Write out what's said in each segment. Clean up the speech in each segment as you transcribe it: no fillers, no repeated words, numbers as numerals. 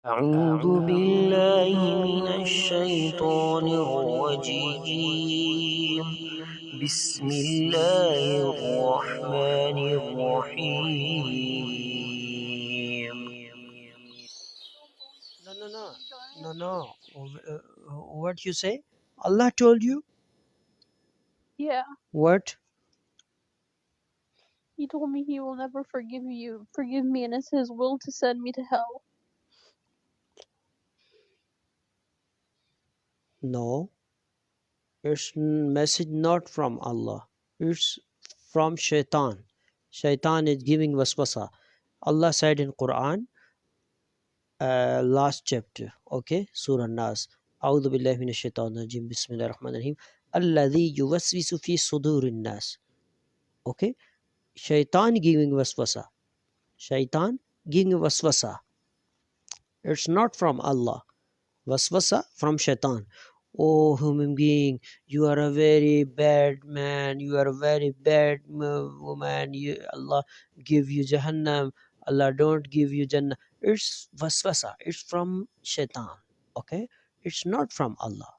أعوذ بالله من الشيطان الرجيم بسم الله الرحمن الرحيم. No. What you say? Allah told you? Yeah, What? he told me he will never forgive me, and it's his will to send me to hell. No. It's message not from Allah. It's from shaitan. Shaitan is giving waswasa. Allah said in Quran, last chapter, okay, Surah Nas. أعوذ بالله من الشيطان الرجيم بسم الله الرحمن الرحيم الذي يوسوس في صدور الناس. Okay, shaitan giving waswasa. Shaitan giving waswasa. It's not from Allah. Waswasa from shaitan. Oh human being, you are a very bad man, you are a very bad woman, Allah give you Jahannam, Allah don't give you Jannah. It's waswasa, it's from shaitan. Okay, it's not from Allah.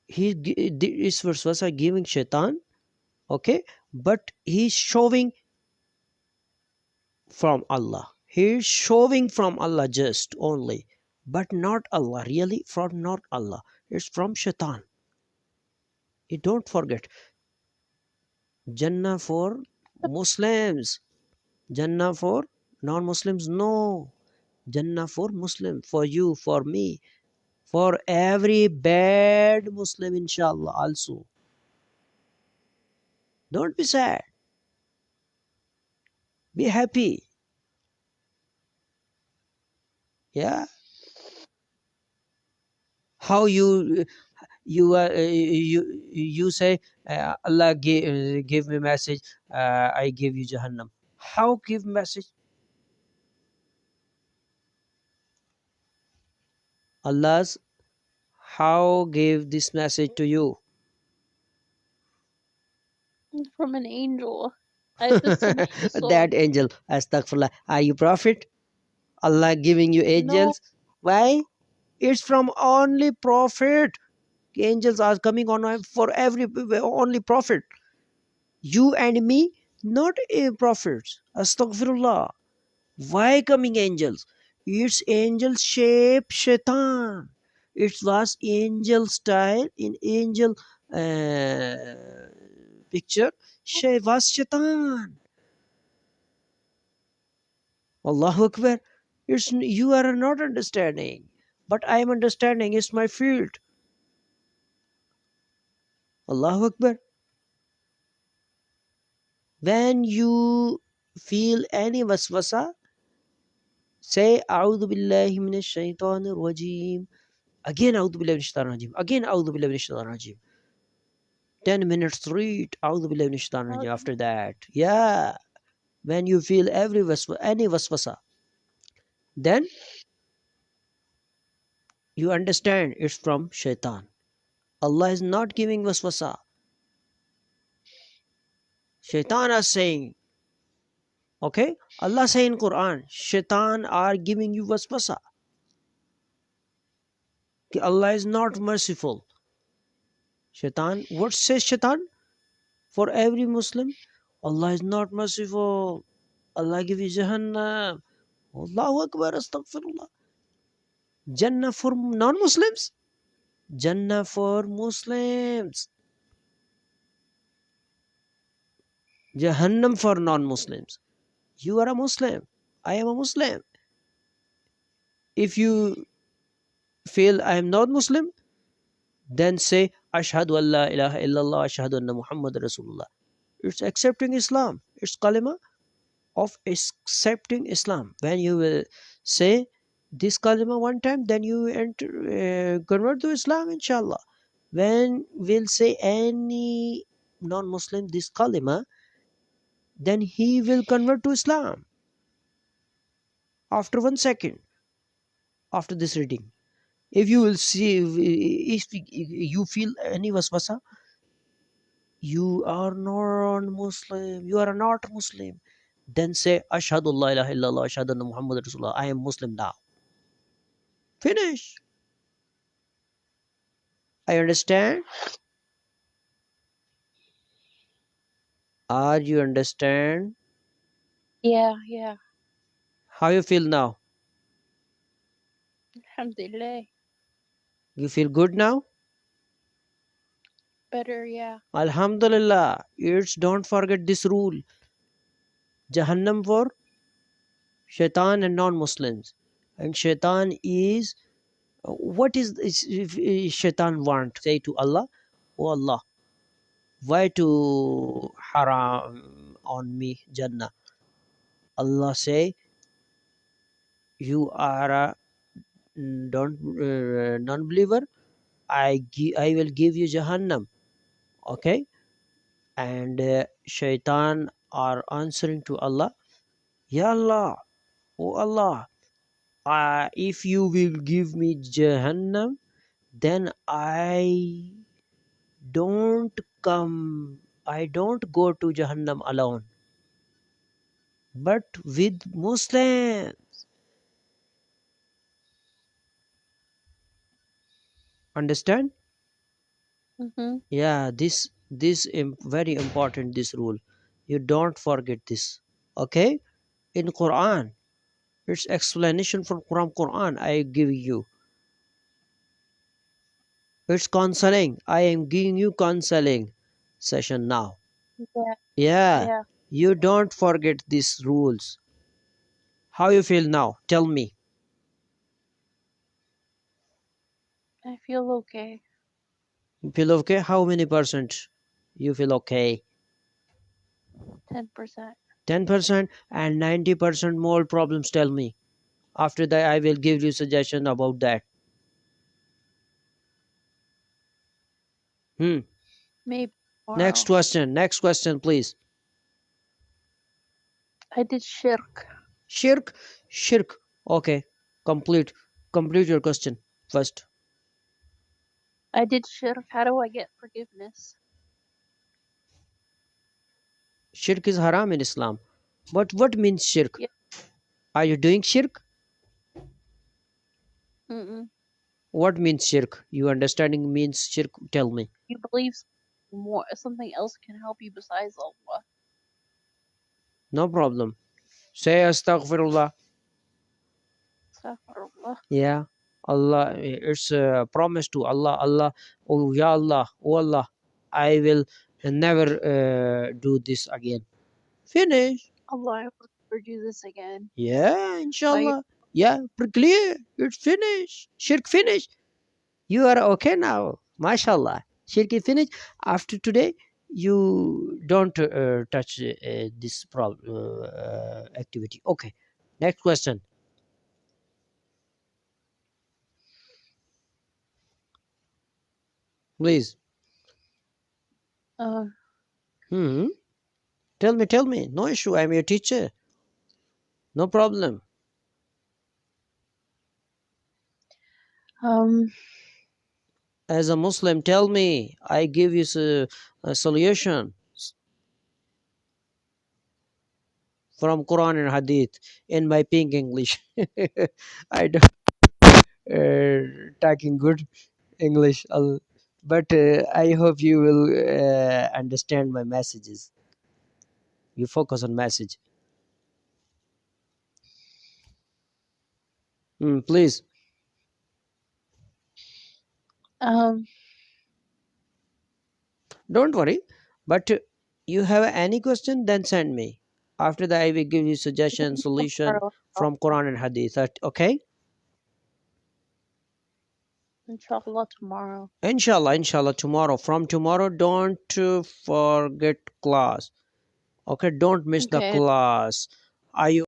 It's waswasa giving shaitan. Okay, but he's showing from Allah. He's showing from Allah just only, but not Allah. Really, from not Allah. It's from shaitan. You don't forget. Jannah for Muslims. Jannah for non-Muslims? No. Jannah for Muslim, for you, for me, for every bad Muslim, inshallah, also. Don't be sad. Be happy. Yeah. How you say Allah give me message, I give you Jahannam. How give message? Allah's how gave this message to you? From an angel. I have to submit the soul. That angel, astaghfirullah. Are you prophet? Allah giving you angels? No. Why? It's from only prophet. Angels are coming on for every only prophet. You and me, not a prophets. Astaghfirullah. Why coming angels? It's angel shape shaitan. It was angel style in angel picture. Was shaitan. Allahu Akbar. You are not understanding, but I am understanding. It's my field. Allahu Akbar. When you feel any waswasa, say A'udhu billahi minash shaitanir rajim. Again A'udhu billahi minash shaitanir rajim. Again A'udhu billahi minash shaitanir rajim. 10 minutes read A'udhu billahi minash shaitanir rajim after that. Yeah. When you feel any waswasa, then you understand it's from shaitan. Allah is not giving waswasa. Shaitan is saying, okay, Allah say in Quran, shaitan are giving you waswasa. Allah is not merciful. Shaitan, what says shaitan? For every Muslim, Allah is not merciful. Allah give you Jahannam. Allahu Akbar, astaghfirullah. Jannah for non-Muslims? Jannah for Muslims. Jahannam for non-Muslims. You are a Muslim. I am a Muslim. If you feel I am not Muslim, then say Ashhadu an la ilaha illallah, Ashhadu anna Muhammad Rasulullah. It's accepting Islam. It's kalima of accepting Islam. When you will say this kalima one time, then you enter, convert to Islam, inshallah. When we'll say any non-Muslim this kalima, then he will convert to Islam after 1 second after this reading. If you will see, if you feel any waswasa, you are non-Muslim, you are not Muslim, then say Ashhadu la ilaha illallah, Ashhadu anna Muhammad Rasulullah. I am Muslim now. Finish. I understand. Are you understand? Yeah. How you feel now? Alhamdulillah. You feel good now? Better, yeah. Alhamdulillah. It's don't forget this rule. Jahannam for shaitan and non-Muslims. And shaitan is, what is shaitan want? Say to Allah, oh Allah, why to haram on me Jannah? Allah say, you are a non-believer. I will give you Jahannam. Okay? And shaitan are answering to Allah, Ya Allah, oh Allah, if you will give me Jahannam, then I don't go to Jahannam alone, but with Muslims. Understand? Mm-hmm. Yeah, this very important, this rule. You don't forget this. Okay? In Quran, it's explanation from Quran I give you. It's counseling. I am giving you counseling session now. Yeah. You don't forget these rules. How you feel now? Tell me. I feel okay. You feel okay? How many percent you feel okay? 10%. 10% and 90% more problems, tell me. After that, I will give you suggestion about that. Maybe tomorrow. Next question, please. I did shirk. Shirk. Okay. Complete your question first. I did shirk. How do I get forgiveness? Shirk is haram in Islam. But what means shirk? Yeah. Are you doing shirk? Mm-mm. What means shirk? You understanding means shirk? Tell me. You believe something else can help you besides Allah. No problem. Say astaghfirullah. Astaghfirullah. Yeah. Allah, it's a promise to Allah. Allah, oh Ya Allah, oh Allah, I will never do this again. Finish. Allah, I will never do this again. Yeah, inshallah. Yeah, clear. It's finished. Shirk finished. You are okay now. MashaAllah. Shirk is finished. After today, you don't touch this problem activity. Okay. Next question. Please. Tell me. No issue. I'm your teacher. No problem. As a Muslim, tell me. I give you a solution from Quran and Hadith in my pink English. I don't talking good English, but I hope you will understand my messages. You focus on message. Please. Don't worry. But you have any question, then send me. After that, I will give you suggestion, solution from Quran and Hadith. Okay? Inshallah tomorrow. Inshallah tomorrow. From tomorrow, don't forget class. Okay? Don't miss the class. Are you